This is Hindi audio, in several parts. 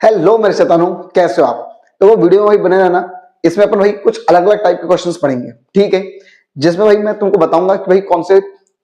हेलो मेरे शैतानों, कैसे हो आप। तो वो वीडियो में भाई बने रहना। इसमें अपन भाई कुछ अलग अलग टाइप के क्वेश्चंस पढ़ेंगे, ठीक है। जिसमें भाई मैं तुमको बताऊंगा कि भाई कौन से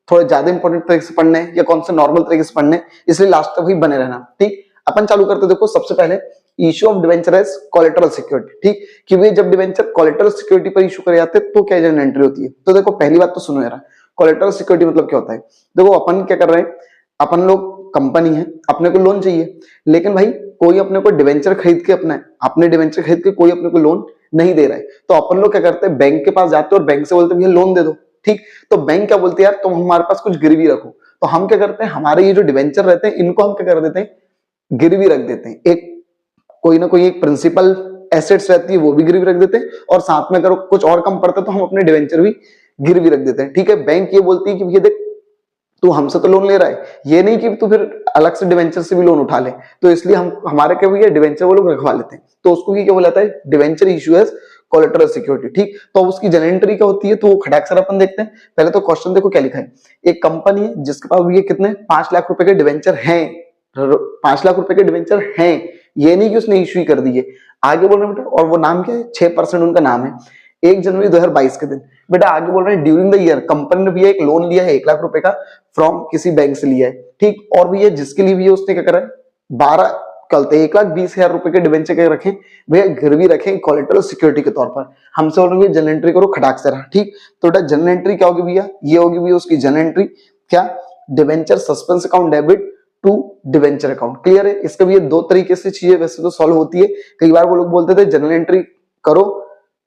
थोड़े ज्यादा इंपॉर्टेंट तरीके से पढ़ने हैं या कौन से नॉर्मल तरीके से पढ़ने हैं, इसलिए लास्ट तक भाई बने रहना, ठीक। अपन चालू करते देखो, सबसे पहले issue of debenture as collateral security, ठीक। कि भाई जब डिवेंचर कोलेटरल सिक्योरिटी पर इशू करे जाते हैं तो क्या जनरल एंट्री होती है। तो देखो पहली बात तो सुनो यार, कोलेटरल सिक्योरिटी मतलब क्या होता है। देखो अपन क्या कर रहे हैं, अपन लोग कंपनी है, अपने को लोन चाहिए, लेकिन भाई कोई अपने को डिवेंचर खरीद के अपने डिवेंचर खरीद के कोई अपने को लोन नहीं दे रहा है। तो अपन लोग क्या करते हैं, बैंक के पास जाते हैं और बैंक से बोलते हैं भैया लोन दे दो, ठीक। तो बैंक क्या बोलती है, यार तुम हमारे पास कुछ गिरवी रखो। तो हम क्या करते हैं, हमारे ये जो डिवेंचर रहते हैं इनको हम क्या कर देते हैं, गिरवी रख देते हैं। एक कोई ना कोई एक प्रिंसिपल एसेट्स रहती है वो भी गिरवी रख देते हैं, और साथ में अगर कुछ और कम पड़ता है तो हम अपने डिवेंचर भी गिरवी रख देते हैं, ठीक है। बैंक ये बोलती है कि भैया देख तू हमसे तो लोन ले रहा है, ये नहीं कि तू फिर अलग से डिवेंचर से भी लोन उठा ले। तो इसलिए हम हमारे क्या भैया डिवेंचर वो लोग रखवा लेते हैं। तो उसको क्या बोला जाता है, debenture issue as collateral security, ठीक। तो उसकी जनरल एंट्री क्या होती है, तो वो खटाक सर अपन देखते हैं। पहले तो क्वेश्चन देखो क्या लिखा है, एक कंपनी है जिसके पास ये कितने 5 लाख रुपए के डिवेंचर हैं, 5 लाख रुपए के डिवेंचर हैं, ये नहीं कि उसने इश्यू कर दिए। आगे बोल रहे हैं बेटा, और वो नाम क्या है, 6% उनका नाम है। 1 जनवरी 2022 के दिन बेटा आगे बोल रहे हैं ड्यूरिंग द ईयर कंपनी ने भी एक लोन लिया है 1 लाख रुपए का, फ्रॉम किसी बैंक से लिया है, ठीक। और भी ये जिसके लिए भी है उसने क्या करा है, 12 कलते 1,20,000 रुपए के डिवेंचर के रखें भैया, गिरवी रखें कोलेटरल सिक्योरिटी के तौर पर। हमसे बोल रहे हैं जनरल एंट्री करो खटाक से रहा, ठीक। तो बेटा जनरल एंट्री क्या होगी भैया, ये होगी भैया उसकी जनरल एंट्री, क्या, debenture suspense account debit to debenture account. Clear है। इसका भी ये 2 तरीके से चीजें वैसे तो सॉल्व होती है। कई बार वो लोग बोलते थे जनरल एंट्री करो,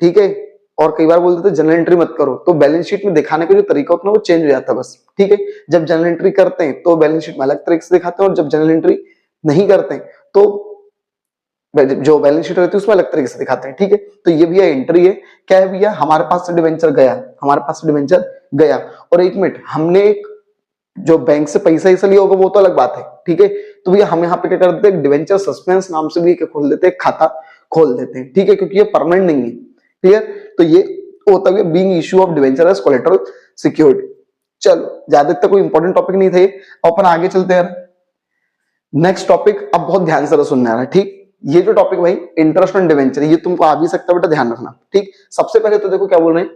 ठीक है, और कई बार बोलते थे जनरल एंट्री मत करो। तो बैलेंस शीट में दिखाने का जो तरीका होता है वो चेंज हो जाता है बस, ठीक है। जब जनरल एंट्री करते हैं तो बैलेंस शीट में अलग तरीके से दिखाते हैं, और जब जनरल एंट्री नहीं करते हैं तो जो बैलेंस शीट रहती है उसमें अलग तरीके से दिखाते हैं, ठीक है। तो ये भैया एंट्री है, क्या है भैया, हमारे पास से डिवेंचर गया, हमारे पास से डिवेंचर गया, और 1 मिनट हमने एक जो बैंक से पैसा ऐसा लिया होगा वो तो अलग बात है, ठीक है। तो भैया हम यहाँ पे क्या कर देते हैं, डिवेंचर सस्पेंस नाम से भी खोल देते हैं, खाता खोल देते हैं, ठीक है, क्योंकि ये परमानेंट नहीं है, क्लियर। तो ये होता है being issue of debenture as collateral security. चलो ज्यादा तक कोई इंपॉर्टेंट टॉपिक नहीं थे, अपन आगे चलते हैं। नेक्स्ट टॉपिक अब बहुत ध्यान से सुनने आ रहा है, ठीक। ये जो टॉपिक भाई इंटरेस्ट ऑन डिवेंचर, ये तुमको आ भी सकता है बेटा, ध्यान रखना, ठीक। सबसे पहले तो देखो क्या बोल रहे हैं,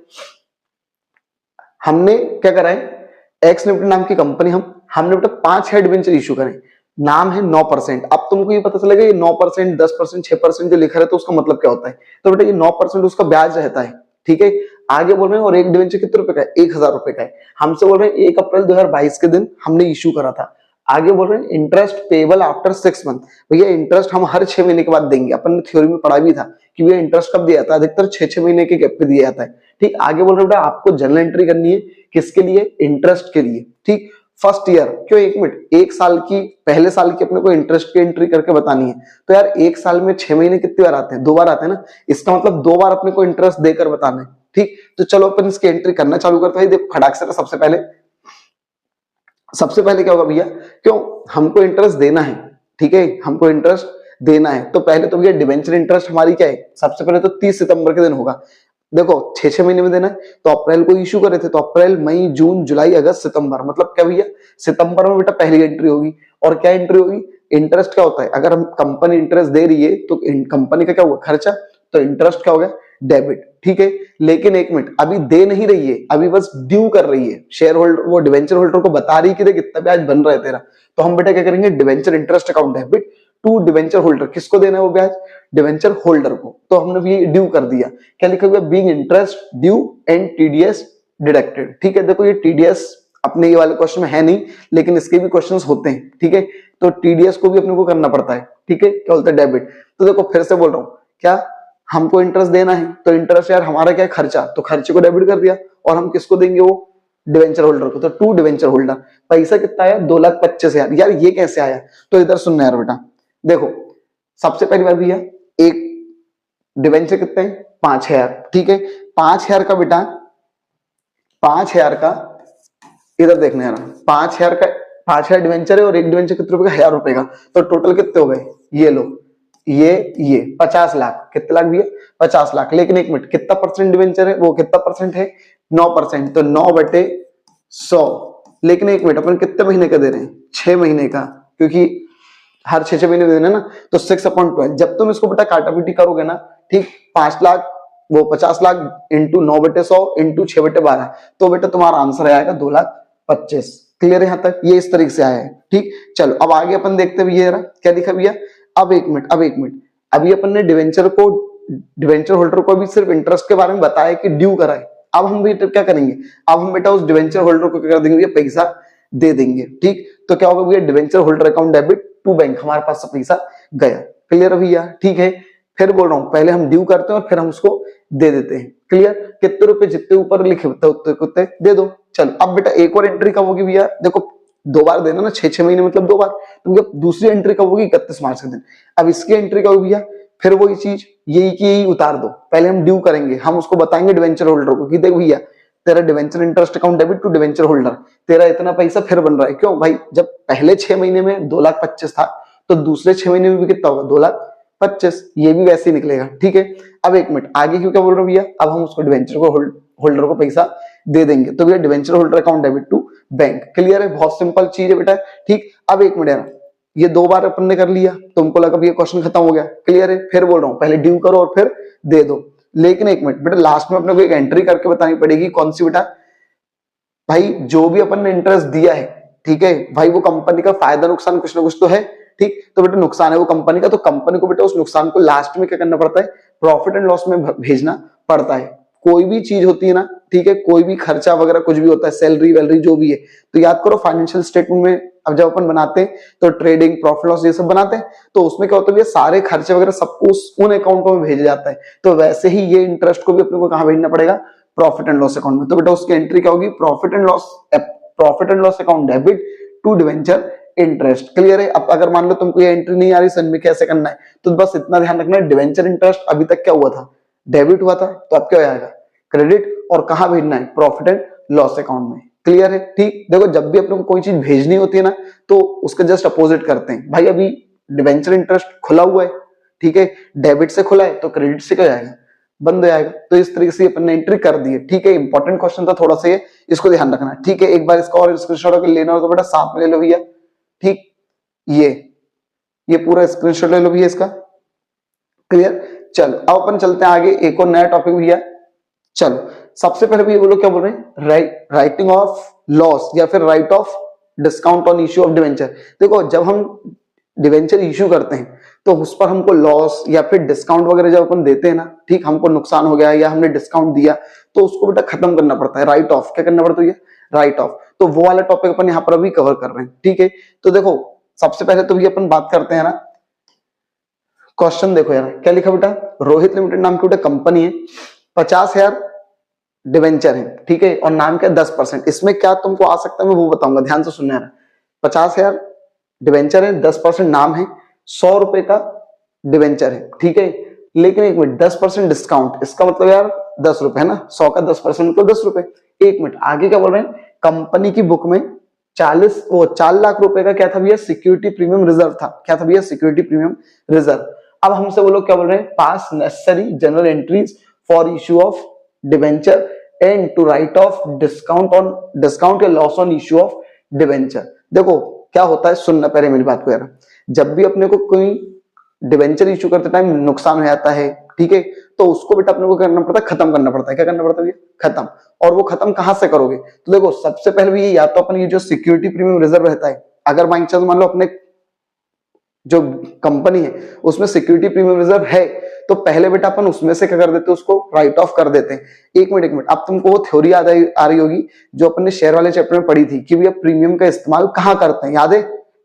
हमने क्या करा है, एक्स लिमिटेड नाम की कंपनी, हमने बेटा 5 शेयर डिवेंचर इशू करें, नाम है 9%। अब तुमको ये पता चलेगा ये 9%, 10%, 6% जो लिखा रहता है उसका मतलब क्या होता है। तो बेटा ये 9% उसका ब्याज रहता है, ठीक है। आगे बोल रहे हैं, और एक डिवेंचर कितने रुपए का है, 1,000 रुपए का है। हमसे बोल रहे हैं 1 अप्रैल 2022 के दिन हमने इशू करा था। आगे बोल रहे हैं इंटरेस्ट पेबल आफ्टर 6 मंथ, भैया इंटरेस्ट हम हर 6 महीने के बाद देंगे। अपन ने थ्योरी में पढ़ा भी था कि भैया इंटरेस्ट कब दिया जाता है, अधिकतर 6-6 महीने के गैप पे दिया जाता है, ठीक। आगे बोल रहे हैं आपको जर्नल एंट्री करनी है, किसके लिए, इंटरेस्ट के लिए, ठीक। फर्स्ट ईयर क्यों, 1 मिनट, 1 साल की, पहले साल की अपने को इंटरेस्ट की एंट्री करके बतानी है। तो यार 1 साल में 6 महीने कितनी बार आते हैं, 2 बार आते हैं ना, इसका मतलब 2 बार अपने को इंटरेस्ट देकर बताना है, ठीक। तो चलो अपन इसकी एंट्री करना चालू करते हैं। देखो खटाक से सबसे पहले क्या होगा भैया, क्यों हमको इंटरेस्ट देना है, ठीक है, हमको इंटरेस्ट देना है। तो पहले तो भैया डिवेंचर इंटरेस्ट हमारी क्या है, सबसे पहले तो 30 सितंबर के दिन होगा। देखो 6-6 महीने में देना है, तो अप्रैल को इशू करे थे, तो अप्रैल, मई, जून, जुलाई, अगस्त, सितंबर, मतलब क्या भैया, सितंबर में बेटा पहली एंट्री होगी। और क्या एंट्री होगी, इंटरेस्ट क्या होता है, अगर हम कंपनी इंटरेस्ट दे रही है तो कंपनी का क्या हुआ, खर्चा, तो इंटरेस्ट क्या हो गया, डेबिट, ठीक है। लेकिन 1 मिनट, अभी दे नहीं रही है, अभी बस ड्यू कर रही है, शेयर होल्डर, वो डिवेंचर होल्डर को बता रही है कि देख कितना ब्याज बन रहा है तेरा। तो हम बेटा क्या करेंगे, debenture interest account debit to debenture holder, किसको देना है वो ब्याज, डिवेंचर होल्डर को। तो हमने भी ड्यू कर दिया, क्या लिखा हुआ, being interest due and TDS deducted, ठीक है। देखो ये टीडीएस अपने ये वाले क्वेश्चन में है नहीं, लेकिन इसके भी क्वेश्चंस होते हैं, ठीक है। तो टीडीएस को भी अपने को करना पड़ता है, ठीक है, क्या बोलते हैं, डेबिट। तो देखो फिर से बोल रहा हूं, क्या हमको इंटरेस्ट देना है, तो इंटरेस्ट यार हमारा क्या है, खर्चा, तो खर्चे को डेबिट कर दिया, और हम किसको देंगे, वो डिवेंचर होल्डर को। तो टू डिवेंचर होल्डर, पैसा कितना आया, 2,25,000। यार ये कैसे आया, तो इधर सुनना यार बेटा, देखो सबसे पहली बार भैया एक डिवेंचर कितने हैं, 5,000, ठीक है। 5,000 का बेटा, 5,000 का इधर देखना यार, 5,000 डिवेंचर है, और एक डिवेंचर कितने रुपए का, 1,000 रुपए का। तो टोटल कितने हो गए, ये लो, ये 50 लाख, कितने लाख भैया, 50 लाख। लेकिन 1 मिनट, कितना परसेंट डिवेंचर है, वो कितना परसेंट है, 9%, तो 9/100। लेकिन 1 मिनट, अपन कितने महीने का दे रहे हैं, 6 महीने का, क्योंकि हर 6 महीने देना ना, तो 6/12 जब तुम इसको बेटा काटापीटी करोगे ना, ठीक, 5 लाख वो 50 लाख इंटू 9/100 इंटू 6/12, तो बेटा तुम्हारा आंसर आएगा 2,25,000। क्लियर है यहाँ तक? ये इस तरीके से आया है। ठीक, चलो अब आगे अपन देखते हैं भैया क्या लिखा भैया। अब एक मिनट अभी अपन ने डिवेंचर होल्डर को भी सिर्फ इंटरेस्ट के बारे में बताया कि ड्यू कराए। अब हम बेटा क्या करेंगे, अब हम बेटा उस डिवेंचर होल्डर को क्या कर देंगे, पैसा दे देंगे। ठीक, तो क्या होगा भैया, debenture holder account debit to bank, हमारे पास से पैसा गया। क्लियर है भैया? ठीक है, फिर बोल रहा हूं पहले हम ड्यू करते हैं और फिर हम उसको दे देते हैं। क्लियर? कितने रुपए जितने ऊपर लिखे होते उतने दे दो। चलो अब बेटा एक और एंट्री कब होगी भैया, देखो 2 बार देना ना, 6 महीने मतलब 2 बार, तो दूसरी एंट्री कब होगी, 31 मार्च के दिन। अब इसकी एंट्री कब होगी भैया, फिर वही चीज यही की यही उतार दो। पहले हम ड्यू करेंगे, हम उसको बताएंगे डिवेंचर होल्डर को कि देख भैया तेरा debenture interest account debit to debenture holder, तेरा इतना पैसा फिर बन रहा है। क्यों भाई, जब पहले 6 महीने में 2,25,000 था, तो दूसरे 6 महीने में भी कितना होगा, 2,25,000। ये भी वैसे ही निकलेगा। ठीक है, अब एक मिनट आगे क्यों क्या बोल रहे हो भैया, अब हम उसको डिवेंचर को होल्डर को पैसा दे देंगे, तो भैया debenture holder account debit to bank. Clear है? बहुत सिंपल चीज है बेटा। ठीक, अब एक मिनट यार, ये 2 बार अपन ने कर लिया, तुमको लगा भैया क्वेश्चन खत्म हो गया। क्लियर है? फिर बोल रहा हूं पहले ड्यू करो और फिर दे दो। लेकिन एक मिनट बेटा, लास्ट में अपने को एक एंट्री करके बतानी पड़ेगी। कौन सी बेटा, भाई जो भी अपन ने इंटरेस्ट दिया है, ठीक है भाई, वो कंपनी का फायदा नुकसान कुछ ना कुछ तो है। ठीक, तो बेटा नुकसान है वो कंपनी का, तो कंपनी को बेटा उस नुकसान को लास्ट में क्या करना पड़ता है, प्रॉफिट एंड लॉस में भेजना पड़ता है। कोई भी चीज होती है ना, ठीक है, कोई भी खर्चा वगैरह कुछ भी होता है, सैलरी वैलरी जो भी है, तो याद करो फाइनेंशियल स्टेटमेंट में अब जब अपन बनाते हैं तो ट्रेडिंग प्रॉफिट लॉस ये सब बनाते हैं, तो उसमें क्या होता है, सारे खर्चे वगैरह सबको उन अकाउंटों में भेजा जाता है। तो वैसे ही ये इंटरेस्ट को भी अपने को कहां भेजना पड़ेगा, प्रॉफिट एंड लॉस अकाउंट में। तो बेटा उसकी एंट्री क्या होगी, profit and loss account debit to debenture interest. Clear है? अब अगर मान लो तुमको ये एंट्री नहीं आ रही समझ में कैसे करना है, तो बस इतना ध्यान रखना है, डिवेंचर इंटरेस्ट अभी तक क्या हुआ था, डेबिट हुआ था, तो अब क्या हो जाएगा, क्रेडिट, और कहां भेजना है, प्रॉफिट एंड लॉस अकाउंट में। क्लियर है? ठीक, देखो जब भी अपने को कोई चीज भेजनी होती है ना, तो उसका जस्ट अपोजिट करते हैं। भाई अभी डिवेंचर इंटरेस्ट खुला हुआ है, ठीक है, डेबिट से खुला है, तो क्रेडिट से क्या जाएगा, बंद हो जाएगा। तो इस तरीके से अपन ने एंट्री कर दी है। ठीक है, इंपॉर्टेंट क्वेश्चन था थोड़ा सा ये, इसको ध्यान रखना। ठीक है, एक बार इसका और स्क्रीनशॉट अगर लेना हो तो बेटा साथ में ले लो भैया। ठीक, ये पूरा स्क्रीनशॉट ले लो भैया इसका। क्लियर? चलो अब अपन चलते हैं आगे, एक और नया टॉपिक भैया। चलो सबसे पहले भैया बोलो क्या बोल रहे हैं, राइटिंग ऑफ लॉस या फिर right off discount on issue of debenture. देखो जब हम डिवेंचर इश्यू करते हैं तो उस पर हमको लॉस या फिर डिस्काउंट वगैरह जब अपन देते हैं ना, ठीक, हमको नुकसान हो गया या हमने डिस्काउंट दिया, तो उसको बेटा खत्म करना पड़ता है, राइट ऑफ। क्या करना पड़ता है, राइट ऑफ। तो वो वाला टॉपिक अपन यहाँ पर अभी कवर कर रहे हैं। ठीक है, तो देखो सबसे पहले तो भी अपन बात करते हैं ना, क्वेश्चन देखो यार क्या लिखा बेटा, रोहित लिमिटेड नाम की बेटा कंपनी है, 50,000 डिवेंचर है, ठीक है, और नाम क्या 10%। इसमें क्या तुमको आ सकता है मैं वो बताऊंगा, ध्यान से सुनना है। 50,000 डिवेंचर है, 10% नाम है, 100 रुपए का डिवेंचर है, ठीक है, लेकिन एक मिनट 10% डिस्काउंट, इसका मतलब यार 10 रुपए है ना, 100 का 10% मतलब 10 रुपए। एक मिनट आगे क्या बोल रहे हैं, कंपनी की बुक में 4 लाख रुपए का क्या था भैया, सिक्योरिटी प्रीमियम रिजर्व था। क्या था भैया, सिक्योरिटी प्रीमियम रिजर्व। अब हमसे वो लोग क्या बोल रहे हैं, pass necessary journal entries for issue of debenture and to write off discount या loss on issue of debenture. देखो क्या होता है, सुनना पहले मेरी बात को यार, जब भी अपने को कोई डिवेंचर इश्यू करते टाइम नुकसान हो जाता है, ठीक है, तो उसको बेटा अपने को करना पड़ता है, खत्म करना पड़ता है। क्या करना पड़ता है, खत्म। और वो खत्म कहां से करोगे, तो देखो सबसे पहले भी या तो अपन ये जो सिक्योरिटी प्रीमियम रिजर्व रहता है, अगर बाई चांस मान लो अपने जो कंपनी है उसमें सिक्योरिटी प्रीमियम रिजर्व है, तो पहले बेटा अपन उसमें से क्या कर देते हैं, उसको राइट ऑफ कर देते हैं। एक मिनट अब तुमको वो थ्योरी याद आ रही होगी जो अपन ने शेयर वाले चैप्टर में पढ़ी थी कि भैया प्रीमियम का इस्तेमाल कहाँ करते हैं, याद है,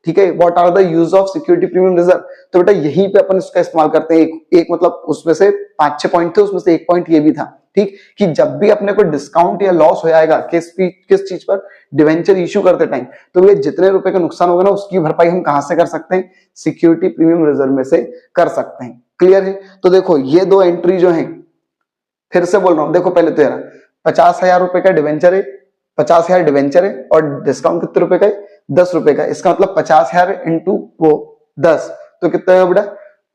ठीक है, what are the use of security premium reserve. तो बेटा यहीं पे अपन इसका इस्तेमाल करते हैं। एक मतलब उसमें से 5-6 पॉइंट थे, उसमें से एक पॉइंट ये भी था, ठीक, कि जब भी अपने को डिस्काउंट या लॉस हो जाएगा किस चीज पर, डिवेंचर इश्यू करते टाइम, तो ये जितने रुपए का नुकसान होगा ना उसकी भरपाई हम कहां से कर सकते हैं, सिक्योरिटी प्रीमियम रिजर्व में से कर सकते हैं। क्लियर है? तो देखो ये 2 एंट्री जो है, फिर से बोल रहा हूं, देखो पहले तो यार 50,000 रुपए का डिवेंचर है, 50,000 डिवेंचर है और डिस्काउंट कितने रुपए का है, 10 रुपए का। इसका मतलब 50,000 इंटू वो 10 तो कितना है बेटा,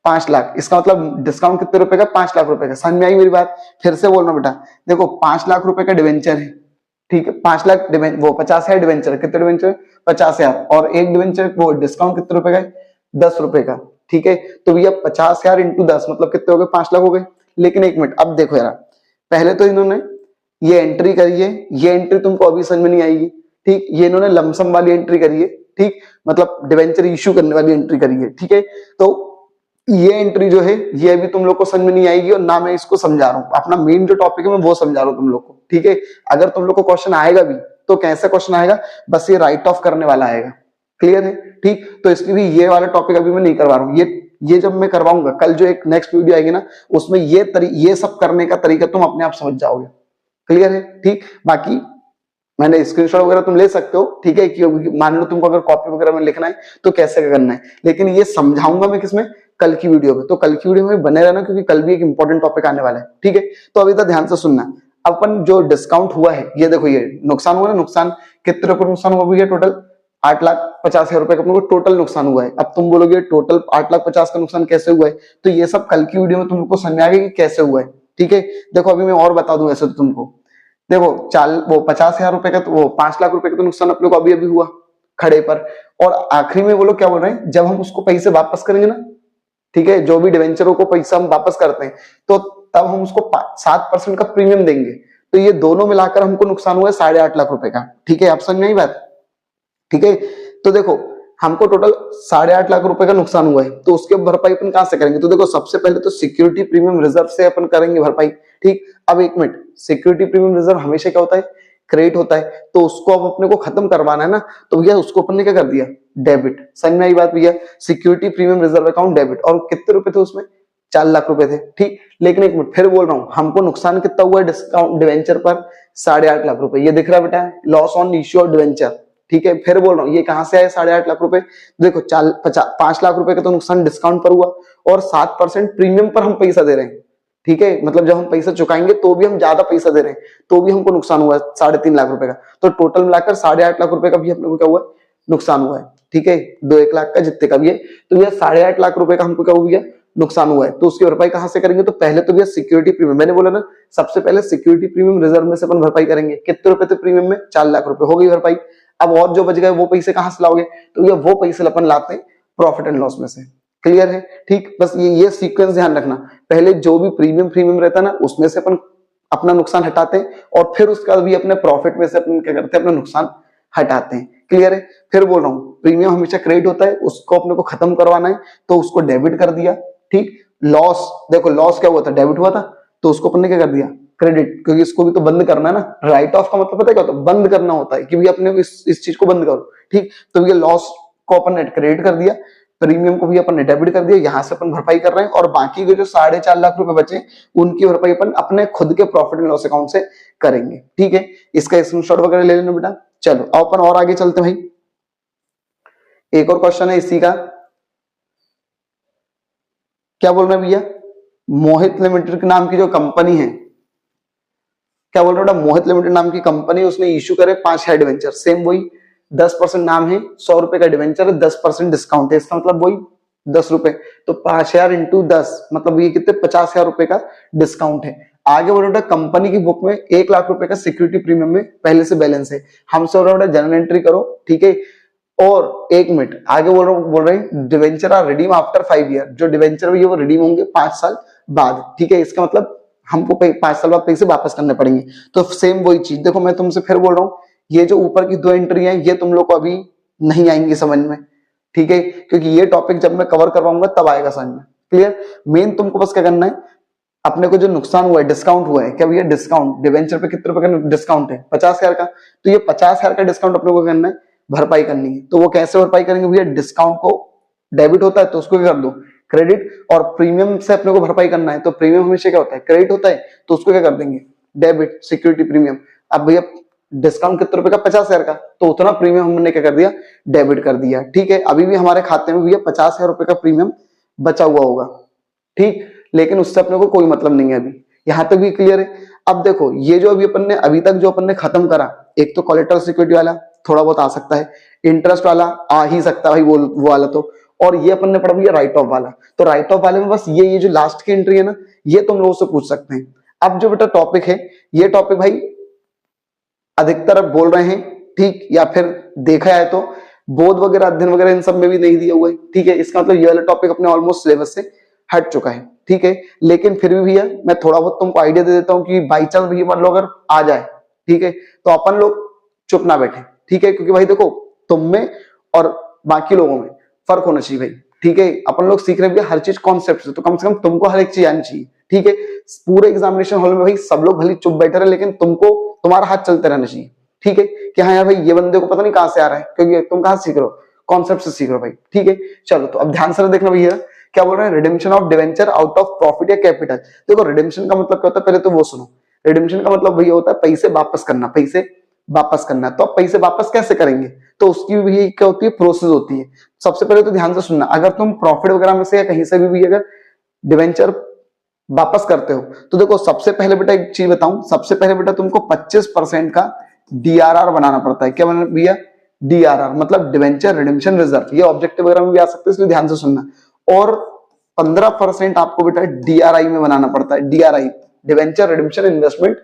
5 लाख। इसका मतलब डिस्काउंट कितने रुपए का, 5 लाख रुपए का। समझ में आई मेरी बात? फिर से बोल रहा हूं बेटा, देखो 5 लाख रुपए का डिवेंचर है, ठीक है, 5 लाख वो 50,000 डिवेंचर, कितने डिवेंचर, 50,000, और एक डिवेंचर वो डिस्काउंट कितने रुपए का है, 10 रुपए का, ठीक है। तो भैया 50,000 इंटू 10 मतलब कितने हो गए, 5 लाख हो गए। लेकिन एक मिनट, अब देखो यार, पहले तो इन्होंने ये एंट्री करी है, ये एंट्री तुमको अभी समझ में नहीं आएगी, ठीक। ये इन्होंने लमसम वाली एंट्री करी है, ठीक, मतलब डिवेंचर इश्यू करने वाली एंट्री करी है, ठीक है। तो ये एंट्री जो है ये अभी तुम लोग को समझ में नहीं आएगी, और ना मैं इसको समझा रहा हूँ, अपना मेन जो टॉपिक है मैं वो समझा रहा हूँ तुम लोग को, ठीक है। अगर तुम लोग को क्वेश्चन आएगा भी तो कैसे क्वेश्चन आएगा, बस ये राइट ऑफ करने वाला आएगा, क्लियर है, ठीक। तो इसलिए भी ये वाला टॉपिक अभी मैं नहीं करवा रहा हूँ, ये जब मैं करवाऊंगा कल जो एक नेक्स्ट वीडियो आएगी ना, उसमें ये सब करने का तरीका तुम अपने आप समझ जाओगे, क्लियर है, ठीक। बाकी मैंने स्क्रीनशॉट वगैरह तुम ले सकते हो, ठीक है, क्योंकि मान लो तुमको अगर कॉपी वगैरह में लिखना है तो कैसे करना है, लेकिन ये समझाऊंगा मैं किसमें, कल की वीडियो में। तो कल की वीडियो में बने रहना, क्योंकि कल भी एक इंपॉर्टेंट टॉपिक आने वाला है, ठीक है। तो अभी तक ध्यान से सुनना। अपन जो डिस्काउंट हुआ है, ये देखो, ये नुकसान हुआ ना, नुकसान कितने रुपए नुकसान हुआ भैया, टोटल 8,50,000 रुपए का अपने को टोटल नुकसान हुआ है। अब तुम बोलोगे टोटल 8,50,000 का नुकसान कैसे हुआ है, तो ये सब कल की वीडियो में तुमको समझ में आएगा कि कैसे हुआ है, ठीक है। देखो अभी मैं और बता दूं ऐसे तो तुमको, देखो वो 50,000 रुपए का, तो वो 5 लाख रुपए का तो नुकसान अपने को अभी अभी हुआ खड़े पर। और आखिरी में वो लोग क्या बोल रहे हैं, जब हम उसको पैसे वापस करेंगे ना, ठीक है, जो भी डिवेंचरों को पैसा हम वापस करते हैं, तो तब हम उसको 7% का प्रीमियम देंगे। तो ये दोनों मिलाकर हमको नुकसान हुआ है 8.5 लाख रुपए का, ठीक है। आप समझ में आई बात, ठीक है। तो देखो हमको टोटल 8.5 लाख रुपए का नुकसान हुआ है, तो उसके भरपाई अपन कहां से करेंगे, तो देखो सबसे पहले तो सिक्योरिटी प्रीमियम रिजर्व से अपन करेंगे भरपाई, ठीक। अब एक मिनट, सिक्योरिटी प्रीमियम रिजर्व हमेशा क्या होता है, क्रेडिट होता है, तो उसको अब अपने को खत्म करवाना है ना, तो भैया उसको अपन ने क्या कर दिया, डेबिट। समझ में आई बात भैया, security premium reserve account debit. और कितने रुपए थे उसमें, 4 लाख रुपए थे, ठीक। लेकिन एक मिनट फिर बोल रहा हूं, हमको नुकसान कितना हुआ है डिस्काउंट डिवेंचर पर, 8.5 लाख रुपए, ये दिख रहा है बेटा, loss on issue of debenture, ठीक है। फिर बोल रहा हूँ, ये कहां से आए 8.5 लाख रुपए, देखो 5 लाख रुपए का तो नुकसान डिस्काउंट पर हुआ, और 7% प्रीमियम पर हम पैसा दे रहे हैं, ठीक है। मतलब जब हम पैसा चुकाएंगे तो भी हम ज्यादा पैसा दे रहे हैं, तो भी हमको नुकसान हुआ है 3.5 लाख रुपए का। तो टोटल मिलाकर 8.5 लाख रुपए का भी अपने को क्या हुआ है, नुकसान हुआ है, ठीक है। 1 लाख का जितने का भी है, तो यह 8.5 लाख रुपए का हमको क्या हुआ, नुकसान हुआ है। तो उसकी भरपाई कहां से करेंगे, तो पहले तो भैया सिक्योरिटी प्रीमियम, मैंने बोला ना सबसे पहले सिक्योरिटी प्रीमियम रिजर्व में से अपन भरपाई करेंगे। कितने रुपए थे प्रीमियम में, 4 लाख रुपए, हो गई भरपाई। अब और जो बच गए वो पैसे कहां से लाओगे, तो ये वो पैसे अपन लाते हैं प्रॉफिट एंड लॉस में से, क्लियर है, ठीक। बस ये सीक्वेंस ध्यान रखना, पहले जो भी प्रीमियम रहता है ना, उसमें से अपन अपना नुकसान हटाते हैं, और फिर उसका भी अपने प्रॉफिट में से अपन क्या करते हैं, अपना नुकसान हटाते हैं, क्लियर है। फिर बोल रहा हूँ, प्रीमियम हमेशा क्रेडिट होता है, उसको अपने को खत्म करवाना है, तो उसको डेबिट कर दिया, ठीक। लॉस, देखो लॉस क्या हुआ था, डेबिट हुआ था, तो उसको अपन ने क्या कर दिया, क्रेडिट, क्योंकि इसको भी तो बंद करना है ना। राइट ऑफ का मतलब पता है क्या होता है, बंद करना होता है, कि भी अपने इस चीज को बंद करो, ठीक। तो ये लॉस को अपन ने क्रेडिट कर दिया, प्रीमियम को भी अपन ने डेबिट कर दिया, यहां से अपन भरपाई कर रहे हैं, और बाकी के जो 4.5 लाख रुपए बचे उनकी भरपाई अपन अपने खुद के प्रॉफिट एंड लॉस अकाउंट से करेंगे, ठीक है। इसका स्क्रीनशॉट वगैरह ले लेना बेटा। चलो अब अपन और आगे चलते हैं भाई, एक और क्वेश्चन है इसी का, क्या बोल रहे हैं भैया, मोहित लिमिटेड के नाम की जो कंपनी है, क्या बोल रहा है, मोहित लिमिटेड नाम की कंपनी, उसने इश्यू करे 5 शेयर डिवेंचर, सेम वही 10% नाम है, 100 रुपए का डिवेंचर है, 10% डिस्काउंट है, इसका मतलब वही 10 रुपए, तो 5,000 इंटू 10 मतलब ये कितने, 50,000 रुपए का डिस्काउंट है। आगे बोल रहा है कंपनी की बुक में 1 लाख रुपए का सिक्योरिटी प्रीमियम में पहले से बैलेंस है, हमसे बोल रहा है जनरल एंट्री करो, ठीक है। और एक मिनट आगे बोल रहे हैं debenture are redeem after 5 year, जो डिवेंचर है वो रिडीम होंगे 5 साल बाद, ठीक है। इसका मतलब हमको 5 साल बाद पैसे वापस करने पड़ेंगे। तो सेम वही चीज, देखो मैं तुमसे फिर बोल रहा हूँ, ये जो ऊपर की 2 एंट्री है ये तुम लोग को अभी नहीं आएंगी समझ में, ठीक है, क्योंकि ये टॉपिक जब मैं कवर करवाऊंगा तब आएगा समझ में, क्लियर। मेन तुमको बस क्या करना है, अपने को जो नुकसान हुआ है, डिस्काउंट हुआ है, क्या भैया डिस्काउंट, डिवेंचर पे कितने रुपए का डिस्काउंट है, 50,000 का, तो ये 50,000 का डिस्काउंट अपने को करना है, भरपाई करनी है। तो वो कैसे भरपाई करेंगे भैया, डिस्काउंट को डेबिट होता है तो उसको क्या कर दो क्रेडिट, और प्रीमियम से अपने को भरपाई करना है, तो प्रीमियम हमेशा क्या होता है, क्रेडिट होता है, तो उसको क्या कर देंगे, डेबिट, सिक्योरिटी प्रीमियम। अब भैया डिस्काउंट कितने रुपए का, 50,000 का, तो उतना प्रीमियम हमने क्या कर दिया, डेबिट कर दिया, ठीक है। अभी भी हमारे खाते में भैया 50,000 रुपए का प्रीमियम बचा हुआ होगा, ठीक, लेकिन उससे अपने को कोई मतलब नहीं है अभी, यहां तक भी क्लियर है। अब देखो ये जो अभी तक जो अपन ने खत्म करा, एक तो कोलेटरल सिक्योरिटी वाला थोड़ा बहुत आ सकता है, इंटरेस्ट वाला आ ही सकता है भाई, वो वाला तो, और ये अपन ने पढ़ा भैया राइट ऑफ वाला। तो राइट ऑफ वाले में बस ये जो लास्ट की एंट्री है ना, ये तुम लोगों से पूछ सकते हैं। अब जो बेटा टॉपिक है, ये टॉपिक भाई अधिकतर अब बोल रहे हैं, ठीक, या फिर देखा जाए तो बोध वगैरह अध्ययन वगैरह इन सब में भी नहीं दिया हुआ है, ठीक है। इसका मतलब ये वाला टॉपिक अपने ऑलमोस्ट सिलेबस से हट चुका है, ठीक है। लेकिन फिर भी भैया मैं थोड़ा बहुत तुमको आइडिया दे देता हूँ कि बाई चांस भैया मान लो अगर आ जाए, ठीक है, तो अपन लोग चुप ना बैठे, ठीक है, क्योंकि भाई देखो तुम में और बाकी लोगों में फर्क होना चाहिए भाई, ठीक है। अपन लोग सीख रहे हैं हर चीज कॉन्सेप्ट से, तो कम से कम तुमको हर एक चीज आनी चाहिए, ठीक है। पूरे एग्जामिनेशन हॉल में भाई सब लोग भले चुप बैठे रहे, लेकिन तुमको तुम्हारा हाथ चलते रहना चाहिए, ठीक है, कि हाँ यार भाई ये बंदे को पता नहीं कहां से आ रहा है, क्योंकि तुम कहां सीख रहे हो, कॉन्सेप्ट से सीख रहे हो भाई, ठीक है। चलो तो अब ध्यान से देखना भैया क्या बोल रहे हैं, redemption of debenture out of profit या कैपिटल। देखो रिडेम्पशन का मतलब क्या होता है, पहले तो वो सुनो। रिडेम्पशन का मतलब भैया होता है पैसे वापस करना, पैसे वापस करना। तो अब पैसे वापस कैसे करेंगे, तो उसकी भी क्या होती है, प्रोसेस होती है। सबसे पहले तो ध्यान से सुनना, अगर तुम प्रॉफिट वगैरह में से या कहीं से भी अगर डिवेंचर वापस करते हो, तो देखो सबसे पहले बेटा एक चीज बताऊं, सबसे पहले बेटा तुमको 25% का डीआरआर बनाना पड़ता है। क्या बनाना भैया, डीआरआर मतलब डिवेंचर रिडेम्पशन रिजर्व। ये ऑब्जेक्टिव वगैरह में भी आ सकते हैं, इसलिए ध्यान से सुनना। और 15% आपको बेटा डीआरआई में बनाना पड़ता है, DRI debenture redemption investment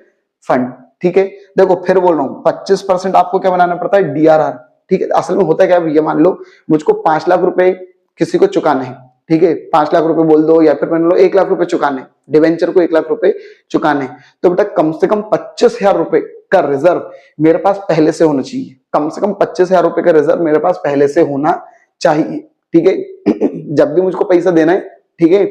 fund, ठीक है। देखो फिर बोल रहा हूँ 25% आपको क्या बनाना पड़ता है, डीआरआर, ठीक है। असल में होता क्या है भैया, मान लो मुझको 5 लाख रुपए किसी को चुकाने हैं, ठीक है, 5 लाख रुपए बोल दो, या फिर मान लो 1 लाख रुपए चुकाने, डिवेंचर को 1 लाख रुपए चुकाने, तो बेटा कम से कम 25,000 रुपए का रिजर्व मेरे पास पहले से होना चाहिए। कम से कम 25,000 रुपए का रिजर्व मेरे पास पहले से होना चाहिए, ठीक है। जब भी मुझको पैसा देना है, ठीक है,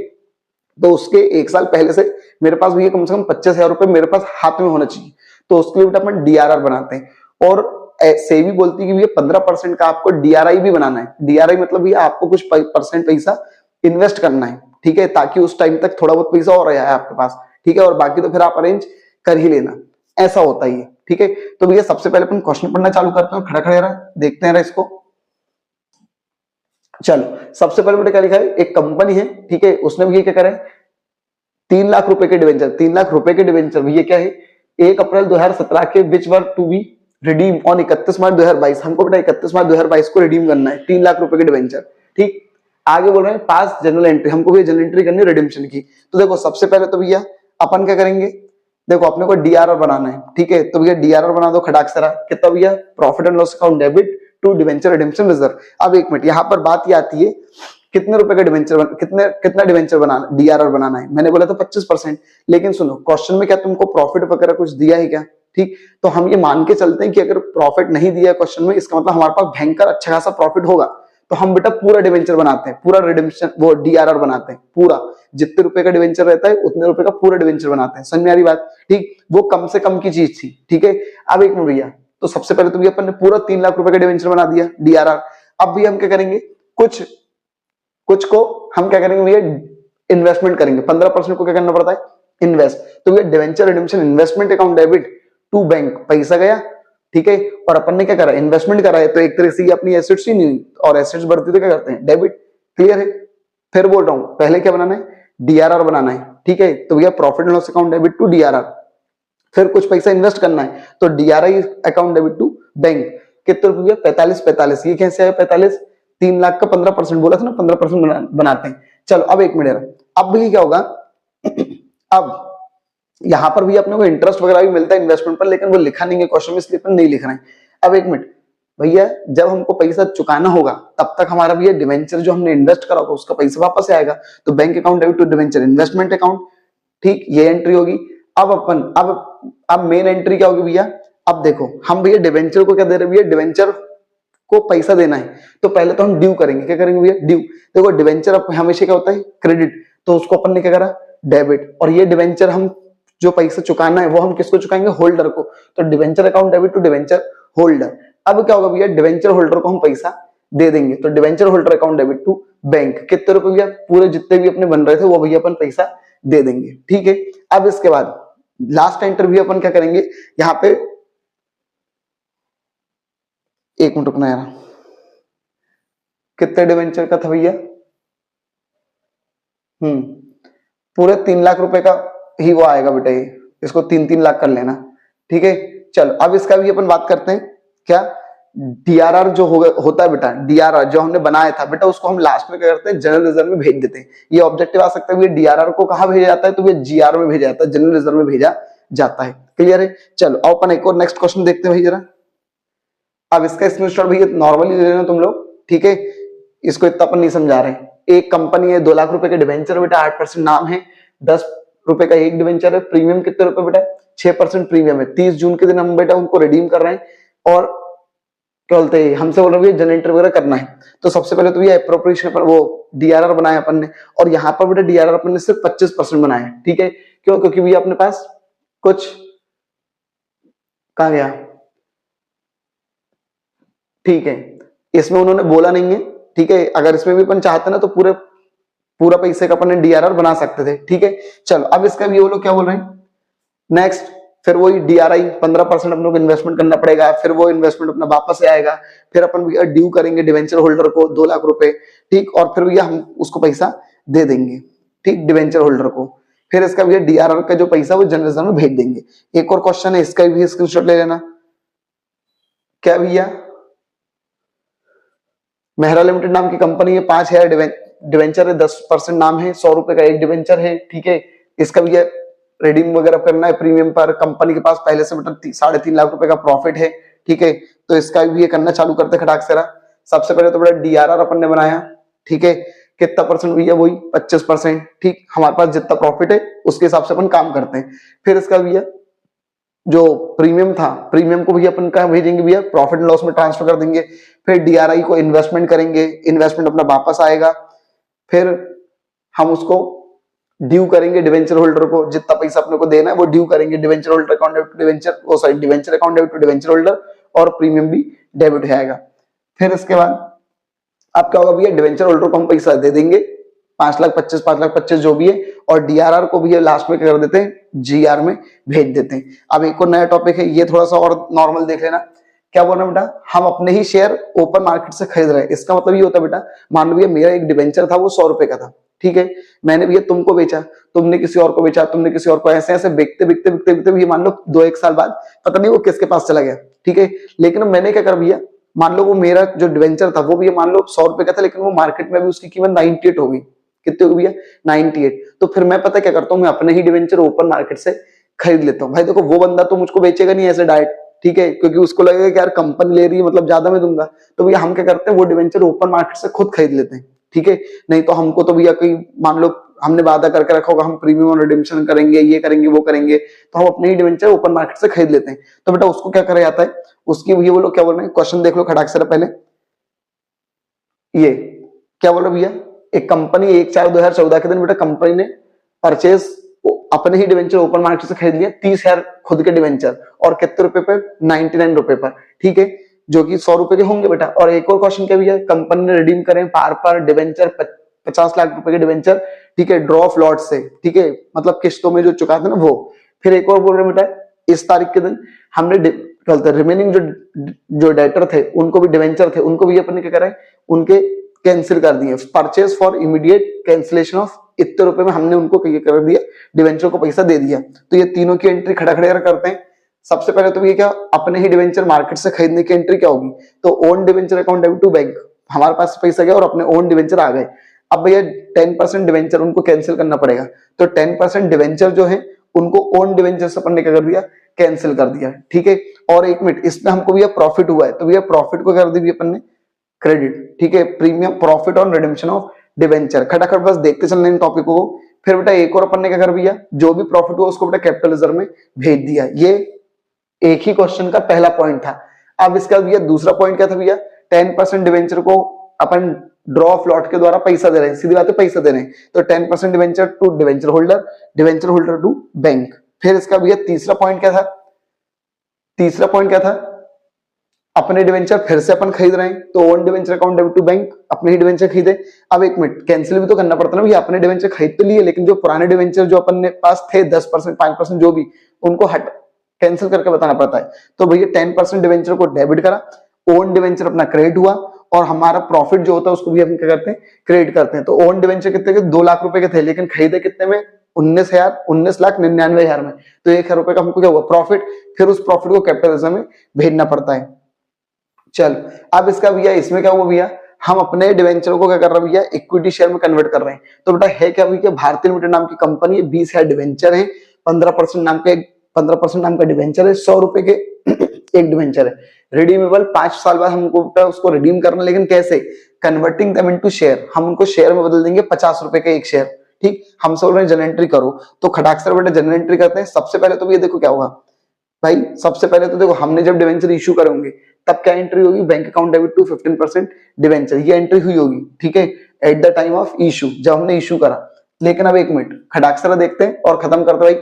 तो उसके 1 साल पहले से मेरे पास भी कम से कम 25,000 रुपए मेरे पास हाथ में होना चाहिए। तो उसके लिए बेटा अपन डीआरआर बनाते हैं। और सेबी बोलती है कि भैया 15% का आपको डीआरआई भी बनाना है। डीआरआई मतलब भैया आपको कुछ परसेंट पैसा इन्वेस्ट करना है, ठीक है, ताकि उस टाइम तक थोड़ा बहुत पैसा और रहा है आपके पास, ठीक है, और बाकी तो फिर आप अरेंज कर ही लेना, ऐसा होता ही है, ठीक है। तो भैया सबसे पहले अपन क्वेश्चन पढ़ना चालू करते हैं, खड़ा खड़े रहा देखते हैं इसको। चलो सबसे पहले बेटा क्या लिखा है, एक कंपनी है, ठीक है, उसने भी क्या करा है, 3 लाख रुपए के डिवेंचर, 3 लाख रुपए के डिवेंचर ये क्या है, 1 अप्रैल 2017 के विच वर टू बी रिडीम ऑन 31 मार्च 2022। हमको बेटा 31 मार्च 2022 को रिडीम करना है 3 लाख रुपए के डिवेंचर, ठीक। आगे बोल रहे हैं पास जनरल एंट्री, हमको भी जनरल एंट्री करनी है रिडीम्पशन की। तो देखो सबसे पहले तो भैया अपन क्या करेंगे, देखो अपने को डीआरआर बनाना है, ठीक है, तो भैया डीआरआर बना दो खटाक से। कितना भैया, profit and loss account debit to debenture redemption reserve. अब एक मिनट, यहाँ पर बात ये आती है कितने रुपए का डिवेंचर, कितना डिवेंचर बनाना, डीआरआर बनाना है। मैंने बोला था 25%, लेकिन सुनो क्वेश्चन में क्या तुमको प्रॉफिट वगैरह कुछ दिया है क्या, ठीक। तो हम ये मान के चलते हैं कि अगर प्रॉफिट नहीं दिया क्वेश्चन में, इसका मतलब हमारे पास भयंकर अच्छा खासा प्रॉफिट होगा। तो हम बेटा पूरा डिवेंचर बनाते हैं, पूरा रिडेम्पशन वो डीआरआर बनाते हैं, पूरा जितने रुपए का डिवेंचर रहता है उतने रुपए का पूरा डिवेंचर बनाते हैं। समझ में आ रही बात, ठीक। वो कम से कम की चीज थी, ठीक है। अब एक मिनट भैया, तो सबसे पहले तो भैया अपन ने पूरा 3 लाख रुपए का डिवेंचर बना दिया डीआरआर। अब भी हम क्या करेंगे, कुछ कुछ को हम क्या करेंगे भैया, इन्वेस्टमेंट करेंगे। 15% को क्या करना पड़ता है, इन्वेस्ट। तो भैया debenture redemption investment account debit to bank, पैसा गया, ठीक है, और अपन ने क्या करा, इन्वेस्टमेंट करा है, तो एक तरह से ये अपनी एसेट्स ही नहीं, और एसेट्स बढ़ती तो क्या करते हैं, डेबिट। क्लियर है। फिर बोल रहा हूं पहले क्या बनाना है, डीआरआर बनाना है, ठीक है। तो भैया profit and loss account debit to DRR, फिर कुछ पैसा इन्वेस्ट करना है, तो DRI account debit to bank. कितने रुपए, 45। ये कैसे आया 45, 3 लाख का 15% बोला था ना, 15% बनाते हैं। चलो अब एक मिनट, अब भी क्या होगा, अब यहां पर भी अपने को इंटरेस्ट वगैरह भी मिलता है इन्वेस्टमेंट पर, लेकिन वो लिखा नहीं है क्वेश्चन में, इसलिए अपन नहीं लिख रहे हैं। अब एक मिनट भैया, जब हमको पैसा चुकाना होगा तब तक हमारा भैया डिवेंचर जो हमने इन्वेस्ट करा होगा उसका पैसा वापस आएगा। तो bank account debit to debenture investment account, ठीक, ये एंट्री होगी। अब अपन अब मेन एंट्री क्या होगी भैया, अब देखो हम भैया डिवेंचर को क्या दे रहे हैं भैया, डिवेंचर को पैसा देना है, तो पहले तो हम ड्यू करेंगे। क्या करेंगे भैया, ड्यू। देखो डिवेंचर हमेशा क्या होता है, क्रेडिट, तो उसको अपन ने क्या करा, डेबिट। और ये डिवेंचर हम जो पैसा चुकाना है वो हम किसको चुकाएंगे, होल्डर को। तो debenture account debit to debenture holder. अब क्या होगा भैया, डिवेंचर होल्डर को हम पैसा दे देंगे, तो debenture holder account debit to bank. कितने रुपए भैया, पूरे जितने भी अपने बन रहे थे वो भैया अपन पैसा दे देंगे, ठीक है। अब इसके बाद लास्ट इंटरव्यू अपन क्या करेंगे, यहाँ पे एक मिनट रुकना यार, कितने डिवेंचर का था भैया, पूरे 3 लाख रुपए का ही वो आएगा बेटा, ये इसको 3-3 लाख कर लेना, ठीक है। चलो अब इसका भी अपन बात करते हैं, क्या डीआरआर जो होता है बेटा, डीआरआर जो हमने बनाया था बेटा, उसको हम लास्ट में क्या करते हैं, जनरल रिजर्व में भेज देते हैं। ये ऑब्जेक्टिव आ सकता है, डीआरआर को कहां भेजा जाता है, तो ये जीआर में भेजा जाता है, जनरल रिजर्व में भेजा जाता है। क्लियर है। चलो अपन एक और नेक्स्ट क्वेश्चन देखते हैं भाई जरा। अब इसका स्क्रीनशॉट भैया नॉर्मली ले लेना तुम लोग, ठीक है, इसको इतना अपन नहीं समझा रहे। एक कंपनी है, 2 लाख रुपए के डिवेंचर बेटा, 8% नाम है, 10 रुपए का एक डिवेंचर है, प्रीमियम कितने रुपए बेटा, 6% प्रीमियम है। 30 जून के दिन हम बेटा उनको रिडीम कर रहे हैं और क्या बोलते हैं, हमसे बोल रहे हैं जनरेटर वगैरह करना है। तो सबसे पहले तो ये अप्रोप्रिएशन पर वो डीआरआर बनाया अपन ने, और यहाँ पर बेटा डीआरआर अपन ने सिर्फ 25% बनाया है, ठीक है। क्यों? क्योंकि भैया अपने पास कुछ, कहाँ गया, ठीक है, इसमें उन्होंने बोला नहीं है, ठीक है। अगर इसमें भी अपन चाहते ना तो पूरा पैसे का अपन ने डीआरआर बना सकते थे, ठीक है। चलो अब इसका भी वो लोग क्या बोल रहे हैं, नेक्स्ट फिर वही डीआरआई 15% अपने को इन्वेस्टमेंट करना पड़ेगा, फिर वो इन्वेस्टमेंट अपना वापस से आएगा, फिर अपन भैया ड्यू करेंगे डिवेंचर होल्डर को 2 लाख रुपए, ठीक, और फिर भैया हम उसको पैसा दे देंगे, ठीक, डिवेंचर होल्डर को। फिर इसका भैया डीआरआर का जो पैसा वो जनरल में भेज देंगे। एक और क्वेश्चन है, इसका भी स्क्रीनशॉट ले लेना। क्या भैया, मेहरा लिमिटेड नाम की कंपनी है, 5 डिवेंचर है, 10% नाम है, 100 रुपए का एक डिवेंचर है, ठीक है। इसका भैया रिडीम वगैरह करना है प्रीमियम पर। कंपनी के पास पहले से मतलब 3.5 लाख रुपए का प्रॉफिट है, ठीक है। तो इसका भी ये करना चालू करते खटाक से। सबसे पहले तो बड़ा डीआरआर अपन ने बनाया, ठीक है, कितना परसेंट भैया, वही 25%, ठीक। हमारे पास जितना प्रॉफिट है उसके हिसाब से अपन काम करते हैं। फिर इसका भैया जो प्रीमियम था, प्रीमियम को भैया अपन कहाँ भेजेंगे भैया, प्रॉफिट एंड लॉस में ट्रांसफर कर देंगे। फिर डीआरआई को इन्वेस्टमेंट करेंगे, इन्वेस्टमेंट अपना वापस आएगा, फिर हम उसको ड्यू करेंगे डिवेंचर होल्डर को, जितना पैसा अपने को देना है वो ड्यू करेंगे debenture holder account debit to debenture, oh sorry debenture account debit to debenture holder, और प्रीमियम भी डेबिट हो जाएगा। फिर इसके बाद अब क्या होगा भैया, डिवेंचर होल्डर को हम पैसा दे देंगे 5,25,5,25,000 जो भी है, और डीआरआर को भी लास्ट में क्या कर देते हैं, जीआर में भेज देते हैं। अब एक और नया टॉपिक है, ये थोड़ा सा और नॉर्मल देख लेना। क्या बोलना बेटा, हम अपने ही शेयर ओपन मार्केट से खरीद रहे हैं। इसका मतलब ये होता है बेटा, मान लो भैया मेरा एक डिवेंचर था वो 100 रुपए का था, ठीक है, मैंने भैया तुमको बेचा, तुमने किसी और को बेचा, तुमने किसी और को, ऐसे ऐसे बिकते बिकते बिकते बिकते भैया मान लो 2-1 साल बाद पता नहीं वो किसके पास चला गया, ठीक है। लेकिन मैंने क्या कर भैया, मान लो वो मेरा जो डिवेंचर था वो भैया मान लो 100 रुपए का था, लेकिन वो मार्केट में भी उसकी कीमत 98 हो गई। कितने हो भैया, 98। तो फिर मैं पता क्या करता हूँ, मैं अपने ही डिवेंचर ओपन मार्केट से खरीद लेता हूँ। भाई देखो वो बंदा तो मुझको बेचेगा नहीं ऐसे डायरेक्ट, ठीक है, क्योंकि उसको लगेगा कि यार कंपनी ले रही है मतलब ज्यादा मैं दूंगा। तो भैया हम क्या करते हैं, वो डिवेंचर ओपन मार्केट से खुद खरीद लेते हैं, ठीक है। नहीं तो हमको तो भैया कहीं मान लो हमने वादा करके रखा होगा हम प्रीमियम और रिडेम्पशन करेंगे, ये करेंगे वो करेंगे, तो हम अपने ही डिवेंचर ओपन मार्केट से खरीद लेते हैं। तो बेटा उसको क्या करा जाता है, उसकी ये वो लोग क्या बोल रहे हैं, क्वेश्चन देख लो खटाक से पहले। ये क्या बोल रहे भैया, एक कंपनी 1/4/2014 के दिन बेटा कंपनी ने परचेज अपने ही डिवेंचर ओपन मार्केट से खरीद लिया 30,000 खुद के डिवेंचर, और कितने रुपए पर, 99 रुपए पर, ठीक है, जो कि 100 रुपए के होंगे बेटा। और एक और क्वेश्चन क्या भैया, कंपनी ने रिडीम करें पर डिवेंचर 50 लाख रुपए के डिवेंचर, ठीक है, ड्रॉ ऑफ लॉट से, ठीक है, मतलब किस्तों में जो चुकाते ना वो। फिर एक और बोल रहे बेटा, इस तारीख के दिन हमने रिमेनिंग जो डेटर थे उनको भी डिवेंचर थे उनको भी अपने क्या करें, उनके कैंसिल कर दिए, purchase for immediate cancellation of इतने रुपए में हमने उनको कर दिया, डिवेंचर को पैसा दे दिया। तो ये तीनों की एंट्री खड़ा खड़े करते हैं। सबसे पहले तो ये क्या, अपने ही डिवेंचर मार्केट से खरीदने की एंट्री क्या होगी, तो own debenture account debit to bank, हमारे पास पैसा गया और अपने ओन डिवेंचर आ गए। अब भैया 10% डिवेंचर उनको कैंसिल करना पड़ेगा, तो 10% डिवेंचर जो है उनको ओन डिवेंचर से अपन ने क्या कर दिया, कैंसिल कर दिया, ठीक है। और 1 मिनट, इसमें हमको भैया प्रॉफिट हुआ है, तो भैया प्रॉफिट को कर दी अपन ने क्रेडिट, ठीक है, premium profit on redemption of debenture. खटाखट बस देखते चलने इन टॉपिकों को। फिर बेटा एक और अपन ने क्या कर भैया, जो भी प्रॉफिट हुआ उसको बेटा कैपिटल रिजर्व में भेज दिया। ये एक ही क्वेश्चन का पहला पॉइंट था। अब इसका भैया दूसरा पॉइंट क्या था भैया, 10% डिवेंचर को अपन ड्रॉ ऑफ लॉट के द्वारा पैसा दे रहे हैं, सीधी बात है पैसा दे रहे हैं, तो 10% debenture to debenture holder to bank. फिर इसका भैया तीसरा पॉइंट क्या था, तीसरा पॉइंट क्या था, अपने डिवेंचर फिर से अपन खरीद रहे हैं, तो own debenture account debit to bank, अपने ही डिवेंचर खरीदे। अब 1 मिनट, कैंसिल भी तो करना पड़ता ना भैया, अपने डिवेंचर खरीद तो लिए, लेकिन जो पुराने डिवेंचर जो अपन ने पास थे 10% 5% जो भी, उनको हट कैंसिल करके बताना पड़ता है। तो भैया 10% डिवेंचर को डेबिट करा, ओन डिवेंचर अपना क्रेडिट हुआ, और हमारा प्रॉफिट जो होता है उसको भी हम क्या करते हैं, क्रेडिट करते हैं। तो ओन डिवेंचर कितने के, 2 लाख रुपए के थे, लेकिन खरीदे कितने में, 19,99,000 में, तो 1,000 रुपए का हमको क्या हुआ, प्रॉफिट। फिर उस प्रॉफिट को कैपिटल रिजर्व में भेजना पड़ता है। चल अब इसका भैया इसमें क्या हुआ भैया, हम अपने डिवेंचर को क्या कर रहे हैं भैया, इक्विटी शेयर में कन्वर्ट कर रहे हैं। तो बेटा है क्या भैया, भारतीय लिमिटेड नाम की कंपनी है, 20,000 डिवेंचर है, 15% नाम का डिवेंचर है, 100 रुपए के एक डिवेंचर है, रिडीमेबल 5 साल बाद हमको बेटा उसको रिडीम करना, लेकिन कैसे, कन्वर्टिंग देम इनटू शेयर, हम उनको शेयर में बदल देंगे 50 रुपए का एक शेयर। ठीक, हमसे बोल रहे हैं जनरल एंट्री करो, तो खटाक से बेटा जनरल एंट्री करते हैं। सबसे पहले तो ये देखो क्या होगा भाई, सबसे पहले तो देखो हमने जब डिवेंचर इशू करे होंगे तब क्या एंट्री होगी, bank account debit to 15% debenture, ये एंट्री हुई होगी। ठीक है, at the time of issue, जब हमने इशू करा। लेकिन अब एक मिनट खटाक देखते हैं और खत्म करते भाई।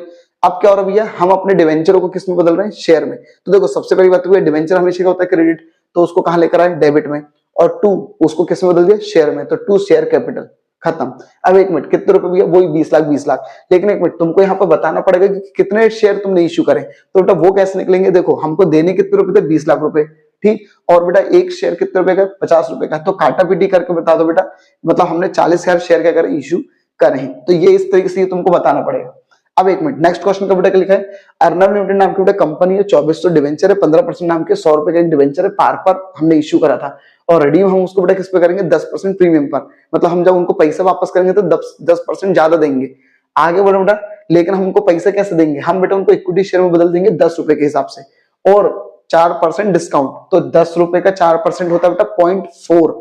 अब क्या हो रहा है भैया, हम अपने डिवेंचरों को किस में बदल रहे हैं, शेयर में। तो देखो सबसे पहली बात तो डिवेंचर हमेशा क्या होता है, क्रेडिट, तो उसको कहां लेकर आए, डेबिट में, और टू उसको किस में बदल दिया, शेयर में, तो टू शेयर कैपिटल, खत्म। अब एक मिनट कितने रुपए भैया, वही 20 लाख 20 लाख। लेकिन एक मिनट तुमको यहाँ पर बताना पड़ेगा कि कितने शेयर तुमने इश्यू करे, तो बेटा वो कैसे निकलेंगे, देखो हमको देने कितने रुपए थे, 20 लाख रुपए। ठीक, और बेटा एक शेयर कितने रुपए का, 50 रुपए का, तो काटा पीटी करके बता दो बेटा, मतलब हमने 40,000 शेयर क्या करे, इश्यू करे हैं। तो ये इस तरीके से तुमको बताना पड़ेगा। अब एक मिनट नेक्स्ट क्वेश्चन का बेटा क्या लिखा है, अर्नब लिमिटेड नाम की बेटा कंपनी है, 2400 डिवेंचर है, 15% नाम के 100 रुपए का डिवेंचर है, पार पर हमने इश्यू करा था, और रिडीम हम उसको बेटा किस पे करेंगे, 10% प्रीमियम पर, मतलब हम जब उनको पैसे वापस करेंगे तो 10% ज्यादा देंगे। आगे बढ़ो बेटा, लेकिन हम उनको पैसे कैसे देंगे, हम बेटा उनको इक्विटी शेयर में बदल देंगे 10 रुपए के हिसाब से, और 4% डिस्काउंट, तो 10 रुपए का 4% होता है बेटा 0.4।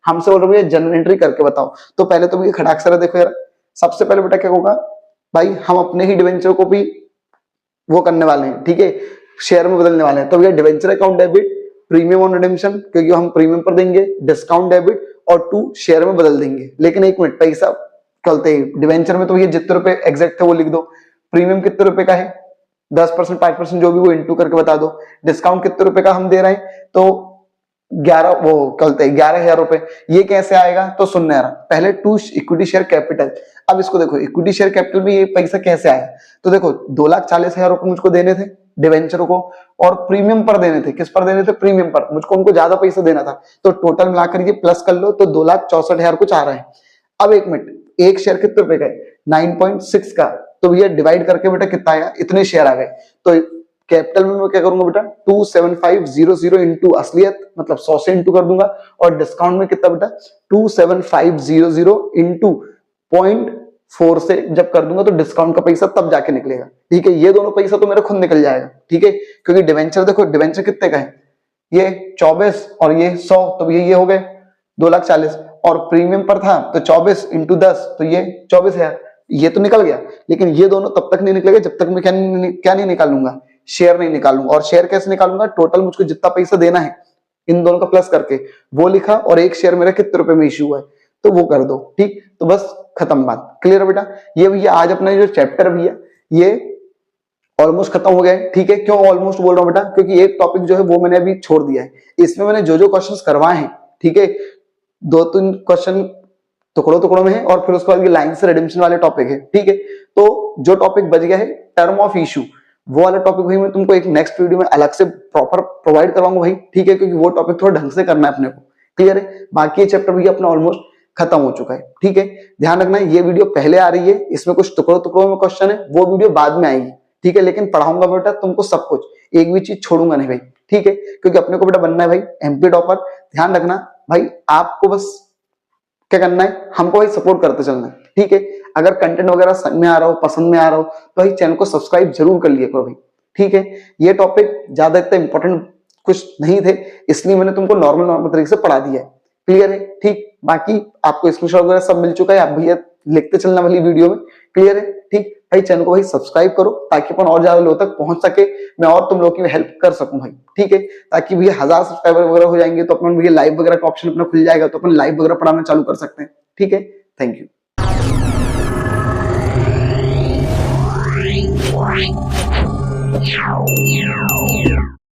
हमसे बोल रहे जनरल एंट्री करके बताओ, तो पहले तो भैया खटाक से देखो यार, सबसे पहले बेटा क्या होगा भाई, हम अपने ही डिवेंचर को भी वो करने वाले हैं, ठीक है, शेयर में बदलने वाले हैं। तो भैया debenture account debit, premium on redemption, क्योंकि हम प्रीमियम पर देंगे, डिस्काउंट डेबिट, और टू शेयर में बदल देंगे। लेकिन एक मिनट, पैसा चलते ही डिवेंचर में तो भैया जितने रुपए एग्जैक्ट थे वो लिख दो, प्रीमियम कितने रुपए का है, 10% 5% जो भी वो इंटू करके बता दो, डिस्काउंट कितने रुपए का हम दे रहे हैं, तो 11,000 रुपए, ये कैसे आएगा, तो सुनने आ रहा पहले टू इक्विटी शेयर कैपिटल। अब इसको देखो इक्विटी शेयर कैपिटल में ये पैसा कैसे आया, तो देखो 2,40,000 रुपए मुझको देने थे डिवेंचर को, और प्रीमियम पर देने थे, किस पर देने थे, प्रीमियम पर, मुझको उनको ज्यादा पैसा देना था, तो टोटल मिलाकर ये प्लस कर लो तो 2,64,000 कुछ आ रहा है। अब एक मिनट, एक शेयर कितने रुपए का है, 9.6 का, तो भैया डिवाइड करके बेटा कितना आया, इतने शेयर आ गए। तो कैपिटल में मैं क्या करूंगा बेटा, 27500 इंटू असलियत, मतलब 100 से इंटू कर दूंगा, और डिस्काउंट में कितना बेटा 27500 इंटू 0.4 से जब कर दूंगा तो डिस्काउंट का पैसा तब जाके निकलेगा। ठीक है, ये दोनों पैसा तो मेरा खुद निकल जाएगा। ठीक है, क्योंकि डिवेंचर देखो, डिवेंचर कितने का है, ये 24 और ये 100, तो ये हो गए 2,40,000, और प्रीमियम पर था तो 24 इंटू 10, तो ये 24,000, ये तो निकल गया। लेकिन ये दोनों तब तक नहीं निकलेगा जब तक मैं क्या नहीं निकालूंगा, शेयर नहीं निकालूंगा। और शेयर कैसे निकालूंगा, टोटल मुझको जितना पैसा देना है इन दोनों का प्लस करके वो लिखा, और एक शेयर मेरा कितने रुपए में इश्यू हुआ है तो वो कर दो। ठीक, तो बस खत्म बात, क्लियर है बेटा। ये भैया आज अपना जो चैप्टर भैया ये ऑलमोस्ट खत्म हो गया है। ठीक है, क्यों ऑलमोस्ट बोल रहा हूँ बेटा, क्योंकि एक टॉपिक जो है वो मैंने अभी छोड़ दिया है। इसमें मैंने जो क्वेश्चंस करवाए हैं, ठीक है, 2-3 क्वेश्चन टुकड़ों में है, और फिर उसके बाद ये लाइन से रिडेम्पशन वाले टॉपिक है। ठीक है, तो जो टॉपिक बच गया है टर्म ऑफ इशू, वो वाला टॉपिक भाई मैं तुमको एक नेक्स्ट वीडियो में अलग से प्रॉपर प्रोवाइड करवाऊंगा भाई। ठीक है, क्योंकि वो टॉपिक थोड़ा ढंग से करना है अपने को, क्लियर है। बाकी ये चैप्टर भी अपना ऑलमोस्ट खत्म हो चुका है। ठीक है, ध्यान रखना ये वीडियो पहले आ रही है, इसमें कुछ टुकड़ों में क्वेश्चन है, वो वीडियो बाद में आएगी। ठीक है, लेकिन पढ़ाऊंगा बेटा तुमको सब कुछ, एक भी चीज छोड़ूंगा नहीं भाई। ठीक है, क्योंकि अपने को बेटा बनना है भाई एमपी टॉपर। ध्यान रखना भाई, आपको बस क्या करना है, हमको भाई सपोर्ट करते चलना है। ठीक है, अगर कंटेंट वगैरह समझ में आ रहा हो, पसंद में आ रहा हो, तो भाई चैनल को सब्सक्राइब जरूर कर लिया करो भाई। ठीक है, ये टॉपिक ज्यादा इतना इंपॉर्टेंट कुछ नहीं थे, इसलिए मैंने तुमको नॉर्मल तरीके से पढ़ा दिया है। क्लियर है, ठीक। बाकी आपको स्क्रीनशॉट वगैरह सब मिल चुका है, आप भैया लिखते चलना वाली वीडियो में। क्लियर है, ठीक भाई। चैनल को भाई सब्सक्राइब करो ताकि अपन और ज्यादा लोगों तक पहुंच सके, मैं और तुम लोगों की हेल्प कर सकूं भाई। ठीक है, ताकि भैया 1000 सब्सक्राइबर वगैरह हो जाएंगे तो अपन भैया लाइव वगैरह का ऑप्शन अपना खुल जाएगा, तो अपन लाइव वगैरह पढ़ाना चालू कर सकते हैं। ठीक है, थैंक यू।